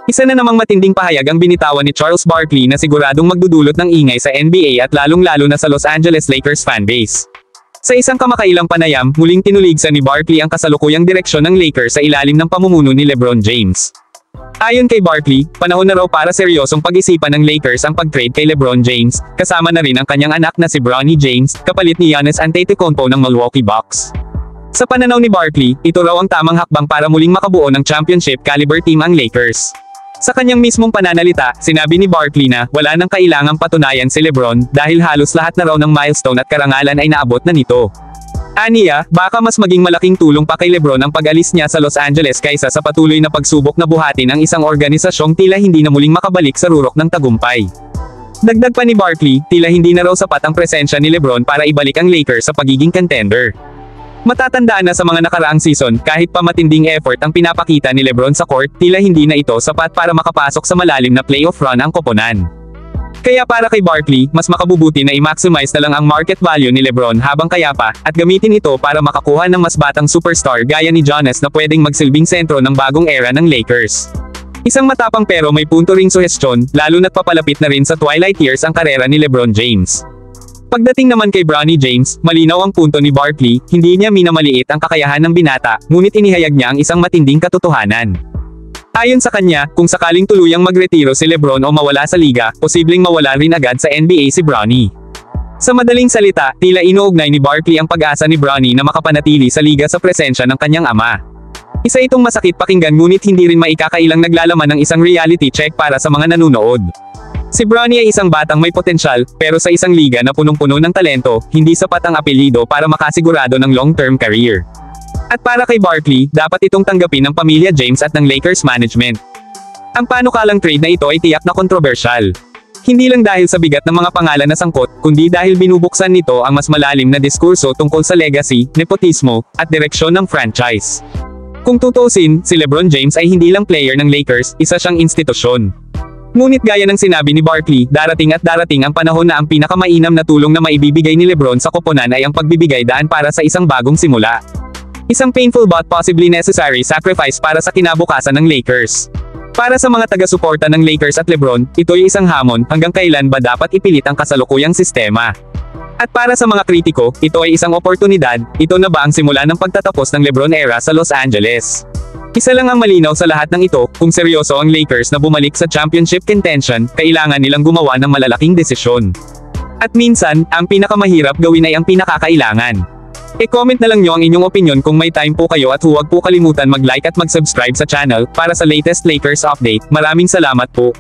Isa na namang matinding pahayag ang binitawan ni Charles Barkley na siguradong magdudulot ng ingay sa NBA at lalong-lalo na sa Los Angeles Lakers fanbase. Sa isang kamakailang panayam, muling tinuligsa ni Barkley ang kasalukuyang direksyon ng Lakers sa ilalim ng pamumuno ni LeBron James. Ayon kay Barkley, panahon na raw para seryosong pag-isipan ng Lakers ang pag-trade kay LeBron James, kasama na rin ang kanyang anak na si Bronny James, kapalit ni Giannis Antetokounmpo ng Milwaukee Bucks. Sa pananaw ni Barkley, ito raw ang tamang hakbang para muling makabuo ng championship caliber team ang Lakers. Sa kanyang mismong pananalita, sinabi ni Barkley na wala nang kailangang patunayan si LeBron dahil halos lahat na raw ng milestone at karangalan ay naabot na nito. Aniya, baka mas maging malaking tulong pa kay LeBron ang pag-alis niya sa Los Angeles kaysa sa patuloy na pagsubok na buhatin ang isang organisasyong tila hindi na muling makabalik sa rurok ng tagumpay. Dagdag pa ni Barkley, tila hindi na raw sapat ang presensya ni LeBron para ibalik ang Lakers sa pagiging contender. Matatandaan na sa mga nakaraang season, kahit pa matinding effort ang pinapakita ni LeBron sa court, tila hindi na ito sapat para makapasok sa malalim na playoff run ang koponan. Kaya para kay Barkley, mas makabubuti na i-maximize na lang ang market value ni LeBron habang kaya pa, at gamitin ito para makakuha ng mas batang superstar gaya ni Giannis na pwedeng magsilbing sentro ng bagong era ng Lakers. Isang matapang pero may punto ring suhestyon, lalo na't papalapit na rin sa twilight years ang karera ni LeBron James. Pagdating naman kay Bronny James, malinaw ang punto ni Barkley, hindi niya minamaliit ang kakayahan ng binata, ngunit inihayag niya ang isang matinding katotohanan. Ayon sa kanya, kung sakaling tuluyang magretiro si LeBron o mawala sa liga, posibleng mawala rin agad sa NBA si Bronny. Sa madaling salita, tila inuugnay ni Barkley ang pag-asa ni Bronny na makapanatili sa liga sa presensya ng kanyang ama. Isa itong masakit pakinggan ngunit hindi rin maikakailang naglalaman ng isang reality check para sa mga nanunood. Si Bronny ay isang batang may potensyal, pero sa isang liga na punong-puno ng talento, hindi sapat ang apelyido para makasigurado ng long-term career. At para kay Barkley, dapat itong tanggapin ng pamilya James at ng Lakers management. Ang panukalang trade na ito ay tiyak na kontrobersyal. Hindi lang dahil sa bigat ng mga pangalan na sangkot, kundi dahil binubuksan nito ang mas malalim na diskurso tungkol sa legacy, nepotismo, at direksyon ng franchise. Kung tutuusin, si LeBron James ay hindi lang player ng Lakers, isa siyang institusyon. Ngunit gaya ng sinabi ni Barkley, darating ang panahon na ang pinakamainam na tulong na maibibigay ni LeBron sa koponan ay ang pagbibigay daan para sa isang bagong simula. Isang painful but possibly necessary sacrifice para sa kinabukasan ng Lakers. Para sa mga taga-suporta ng Lakers at LeBron, ito'y isang hamon, hanggang kailan ba dapat ipilit ang kasalukuyang sistema? At para sa mga kritiko, ito ay isang oportunidad, ito na ba ang simula ng pagtatapos ng LeBron era sa Los Angeles? Isa lang ang malinaw sa lahat ng ito, kung seryoso ang Lakers na bumalik sa championship contention, kailangan nilang gumawa ng malalaking desisyon. At minsan, ang pinakamahirap gawin ay ang pinakakailangan. E-comment na lang nyo ang inyong opinion kung may time po kayo at huwag po kalimutan mag-like at mag-subscribe sa channel, para sa latest Lakers update. Maraming salamat po.